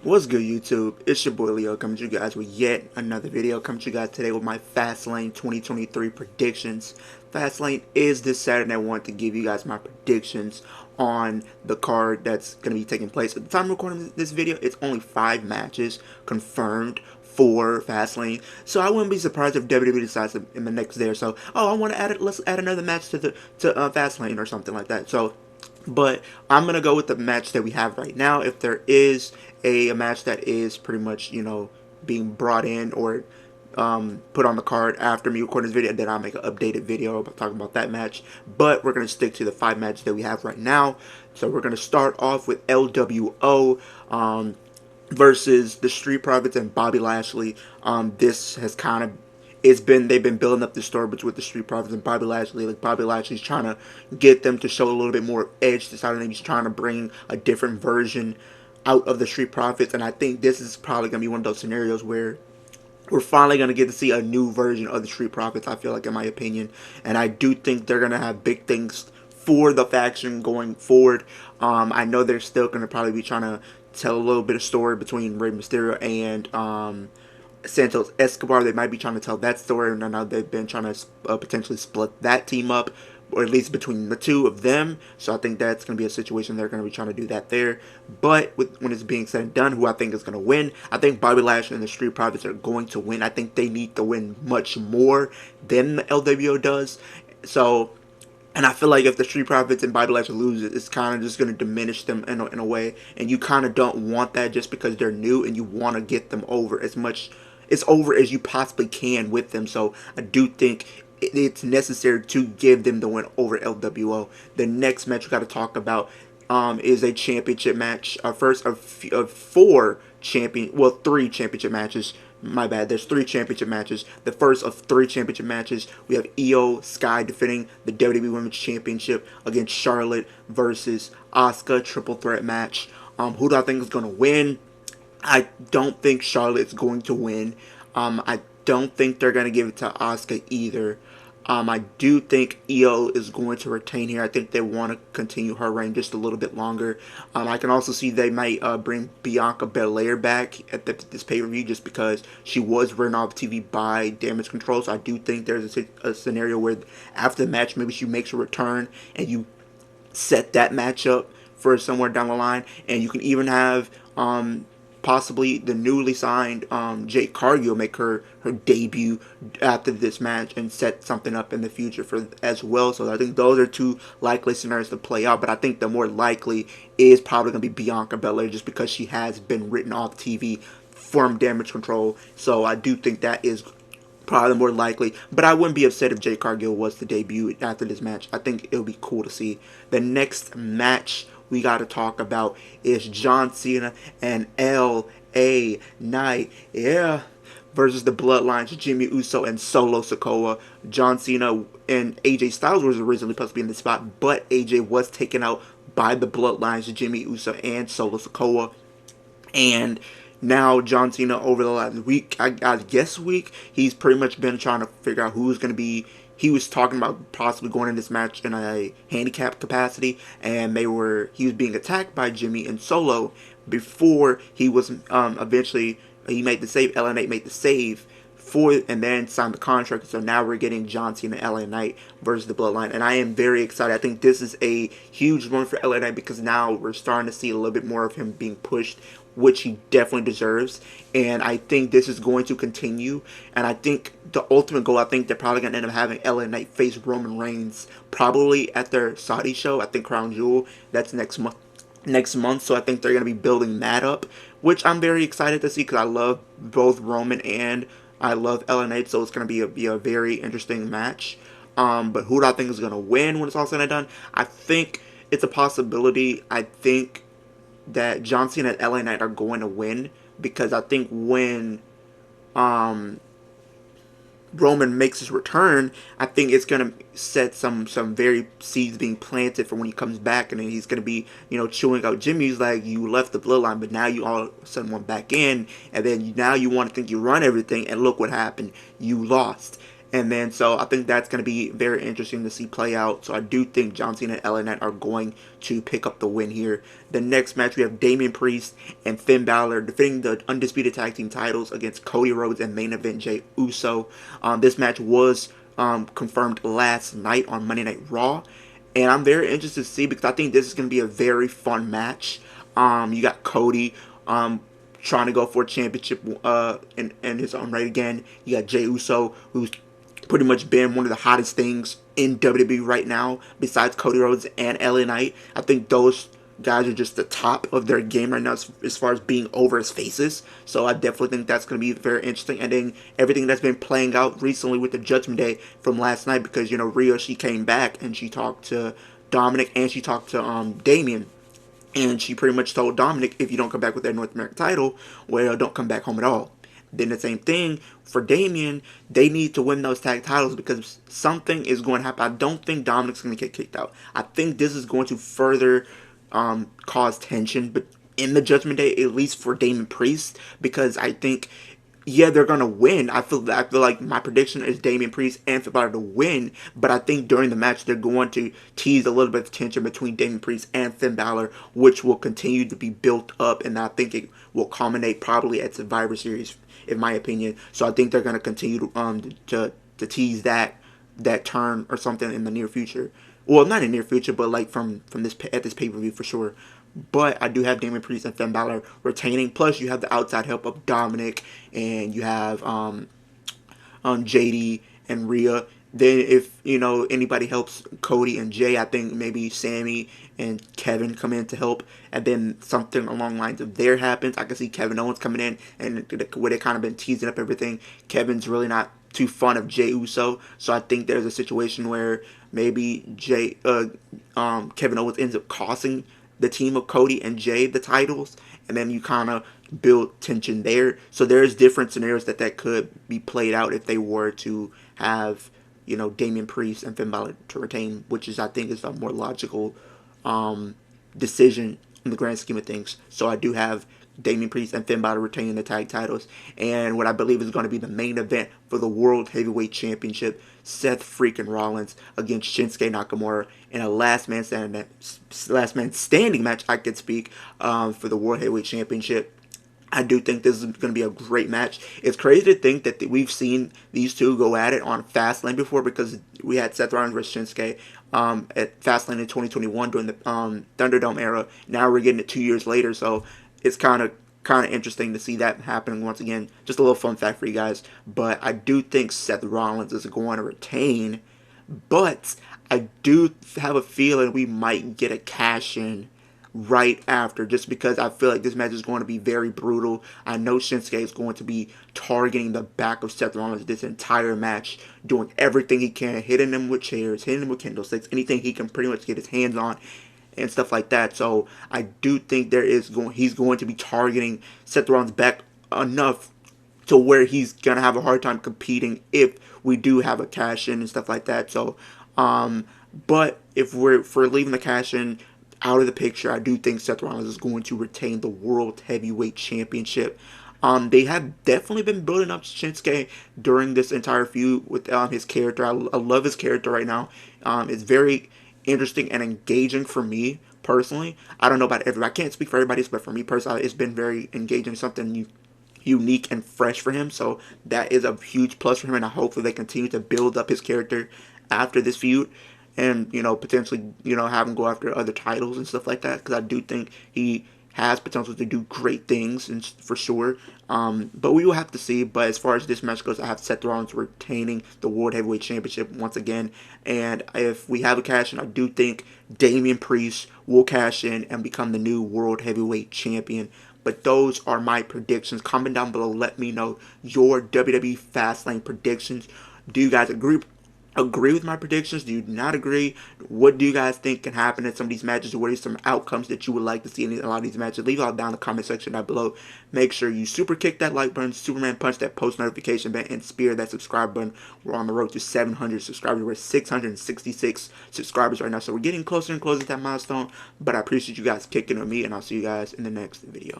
What's good, YouTube? It's your boy Leo coming to you guys with yet another video. Coming to you guys today with my Fastlane 2023 predictions. Fastlane is this Saturday. I want to give you guys my predictions on the card that's going to be taking place. At the time of recording this video, it's only 5 matches confirmed for Fastlane. So I wouldn't be surprised if WWE decides in the next day or so, oh, I want to add it. Let's add another match to Fastlane or something like that. So. But I'm going to go with the match that we have right now. If there is a match that is pretty much, being brought in or put on the card after me recording this video, then I'll make an updated video about talking about that match. But we're going to stick to the 5 matches that we have right now. So we're going to start off with LWO versus the Street Profits and Bobby Lashley. This has kind of they've been building up the story with the Street Profits and Bobby Lashley. Like Bobby Lashley's trying to get them to show a little bit more edge to Saturday. He's trying to bring a different version out of the Street Profits, and I think this is probably gonna be one of those scenarios where we're finally going to get to see a new version of the Street Profits, I feel like, in my opinion. And I do think they're going to have big things for the faction going forward. I know they're still going to probably be trying to tell a little bit of story between Rey Mysterio and Santos Escobar. They might be trying to tell that story, and I know they've been trying to potentially split that team up, or at least between the two of them. So I think that's going to be a situation they're going to be trying to do that there. But when it's being said and done, who I think is going to win, I think Bobby Lashley and the Street Profits are going to win. I think they need to win much more than the LWO does. So, and I feel like if the Street Profits and Bobby Lashley lose, it's kind of just going to diminish them in a way. And you kind of don't want that just because they're new, and you want to get them over as over as you possibly can with them. So I do think it's necessary to give them the win over LWO. The next match we got to talk about is a championship match. Our first of 3 championship matches. My bad. There's 3 championship matches. The first of 3 championship matches. We have Io Sky defending the WWE Women's Championship against Charlotte versus Asuka. Triple threat match. Who do I think is going to win? I don't think Charlotte's going to win. I don't think they're going to give it to Asuka either. I do think Io is going to retain here. I think they want to continue her reign just a little bit longer. I can also see they might bring Bianca Belair back at this pay-per-view just because she was written off TV by Damage Control. So I do think there's a scenario where after the match, maybe she makes a return and you set that match up for somewhere down the line. And you can even have possibly the newly signed Jade Cargill make her debut after this match and set something up in the future for as well. So I think those are 2 likely scenarios to play out. But I think the more likely is probably going to be Bianca Belair just because she has been written off TV from Damage Control. So I do think that is probably more likely, but I wouldn't be upset if Jade Cargill was to debut after this match. I think it would be cool to see. The next match we got to talk about is John Cena and L.A. Knight. Yeah. Versus the Bloodlines, Jimmy Uso and Solo Sikoa. John Cena and AJ Styles was originally supposed to be in the spot, but AJ was taken out by the Bloodlines, Jimmy Uso and Solo Sikoa. And now John Cena, over the last week, I guess week, he's pretty much been trying to figure out who's going to be. He was talking about possibly going in this match in a handicap capacity, and he was being attacked by Jimmy and Solo before he was eventually he made the save. LA Knight made the save and then signed the contract. So now we're getting John Cena and LA Knight versus the Bloodline, and I am very excited. I think this is a huge one for LA Knight because now we're starting to see a little bit more of him being pushed, which he definitely deserves. And I think this is going to continue. And I think the ultimate goal, I think they're probably going to end up having LA Knight face Roman Reigns probably at their Saudi show. I think Crown Jewel, that's next month. So I think they're going to be building that up, which I'm very excited to see because I love both Roman and I love LA Knight. So it's going to be a very interesting match. But who do I think is going to win when it's all said and done? I think it's a possibility. I think that John Cena and LA Knight are going to win because I think when Roman makes his return, I think it's going to set some very seeds being planted for when he comes back, and then he's going to be, chewing out Jimmy's like, you left the bloodline, but now you all of a sudden went back in, and then now you want to think you run everything, and look what happened. You lost. And then, so I think that's going to be very interesting to see play out. So I do think John Cena and LA Knight are going to pick up the win here. The next match, we have Damian Priest and Finn Balor defending the undisputed tag team titles against Cody Rhodes and main event Jey Uso. This match was confirmed last night on Monday Night Raw. And I'm very interested to see, because I think this is going to be a very fun match. You got Cody trying to go for a championship in his own right again. You got Jey Uso, who's pretty much been one of the hottest things in WWE right now, besides Cody Rhodes and LA Knight. I think those guys are just the top of their game right now as far as being over as faces. So I definitely think that's going to be very interesting. And then everything that's been playing out recently with the Judgment Day from last night, because, you know, Rhea, she came back and she talked to Dominic and she talked to Damian. And she pretty much told Dominic, if you don't come back with that North American title, well, don't come back home at all. Then the same thing for Damian. They need to win those tag titles because something is going to happen. I don't think Dominic's going to get kicked out. I think this is going to further cause tension, but in the Judgment Day, at least for Damian Priest, because I think, yeah, they're gonna win. I feel like my prediction is Damian Priest and Finn Balor to win, but I think during the match they're going to tease a little bit of tension between Damian Priest and Finn Balor, which will continue to be built up, and I think it will culminate probably at Survivor Series, in my opinion. So I think they're gonna continue to tease that turn or something in the near future. Well, not in the near future, but like from this at this pay-per-view for sure. But I do have Damian Priest and Finn Balor retaining. Plus, you have the outside help of Dominic, and you have JD and Rhea. Then, if you know anybody helps Cody and Jay, I think maybe Sammy and Kevin come in to help, and then something along the lines of there happens. I can see Kevin Owens coming in, and where they kind of been teasing up everything. Kevin's really not too fond of Jey Uso, so I think there's a situation where maybe Kevin Owens ends up costing the team of Cody and Jay the titles, and then you kind of build tension there. So there's different scenarios that could be played out if they were to have, you know, Damian Priest and Finn Balor to retain, which is, I think, is a more logical decision in the grand scheme of things. So I do have Damian Priest and Finn Balor retaining the tag titles, and what I believe is going to be the main event for the World Heavyweight Championship, Seth freaking Rollins against Shinsuke Nakamura in a last man standing match, I could speak, for the World Heavyweight Championship. I do think this is going to be a great match. It's crazy to think that we've seen these two go at it on Fastlane before, because we had Seth Rollins versus Shinsuke at Fastlane in 2021 during the Thunderdome era. Now we're getting it 2 years later, so it's kind of interesting to see that happening once again. Just a little fun fact for you guys. But I do think Seth Rollins is going to retain, but I do have a feeling we might get a cash-in right after, just because I feel like this match is going to be very brutal. I know Shinsuke is going to be targeting the back of Seth Rollins this entire match, doing everything he can, hitting him with chairs, hitting him with candlesticks, anything he can pretty much get his hands on and stuff like that. So I do think he's going to be targeting Seth Rollins back enough to where he's gonna have a hard time competing if we do have a cash in and stuff like that. So but if we're leaving the cash in out of the picture, I do think Seth Rollins is going to retain the World Heavyweight Championship. They have definitely been building up Shinsuke during this entire feud with his character. I love his character right now. It's very interesting and engaging for me personally. I don't know about everybody. I can't speak for everybody, but for me personally, it's been very engaging, something unique and fresh for him. So that is a huge plus for him, and I hope that they continue to build up his character after this feud, and you know, potentially, you know, have him go after other titles and stuff like that, because I do think he has potential to do great things, and for sure. But we will have to see. But as far as this match goes, I have Seth Rollins retaining the World Heavyweight Championship once again. And if we have a cash in, I do think Damian Priest will cash in and become the new World Heavyweight Champion. But those are my predictions. Comment down below. Let me know your WWE Fastlane predictions. Do you guys agree with my predictions? Do you not agree? What do you guys think can happen in some of these matches? What are some outcomes that you would like to see in a lot of these matches? Leave it all down in the comment section down below. Make sure you super kick that like button, Superman punch that post notification button, and spear that subscribe button. We're on the road to 700 subscribers. We're 666 subscribers right now, so we're getting closer and closer to that milestone. But I appreciate you guys kicking with me, and I'll see you guys in the next video.